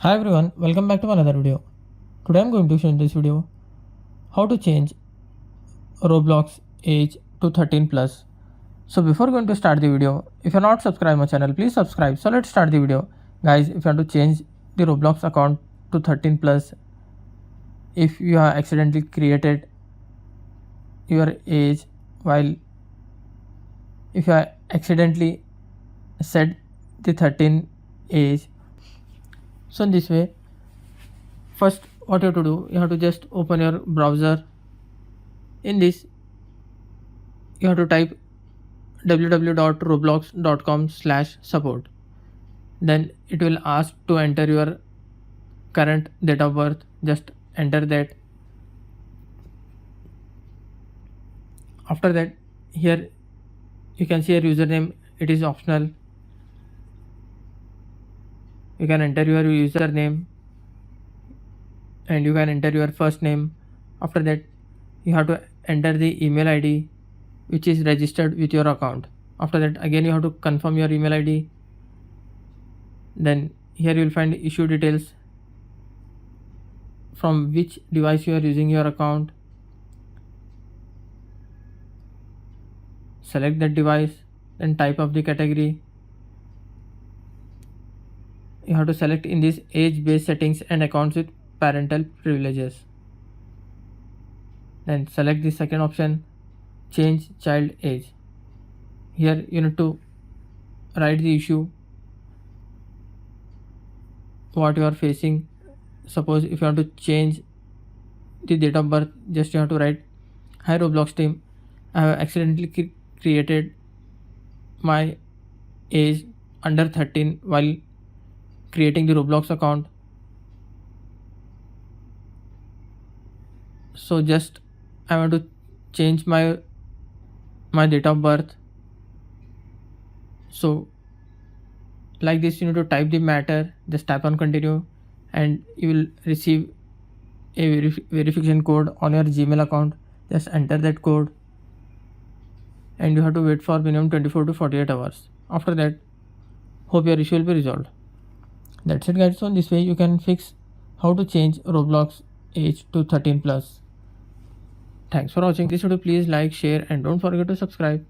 Hi everyone, welcome back to another video. Today I'm going to show in this video how to change Roblox age to 13 plus. So before going to start the video, if you're not subscribed my channel, please subscribe. So let's start the video. Guys, if you want to change the Roblox account to 13 plus, if you have accidentally created your age while if you have accidentally set the 13 age, so in this way, first what you have to do, you have to just open your browser. In this you have to type www.roblox.com/support. Then it will ask to enter your current date of birth. Just enter that. After that, here you can see your username. It is optional. You can enter your username and you can enter your first name. After that, you have to enter the email ID which is registered with your account. After that, again you have to confirm your email ID. Then here you will find issue details, from which device you are using your account. Select that device, then type of the category. You have to select in this age-based settings and accounts with parental privileges. Then select the second option, change child age. Here you need to write the issue what you are facing. Suppose if you want to change the date of birth, just you have to write, hi Roblox team, I have accidentally created my age under 13 while creating the Roblox account. So just I want to change my date of birth. So like this, you need to type the matter, just tap on continue, and you will receive a verification code on your Gmail account. Just enter that code and you have to wait for minimum 24 to 48 hours. After that, hope your issue will be resolved. That's it guys. So in this way you can fix how to change Roblox age to 13 plus. Thanks for watching this video. Please like, share and don't forget to subscribe.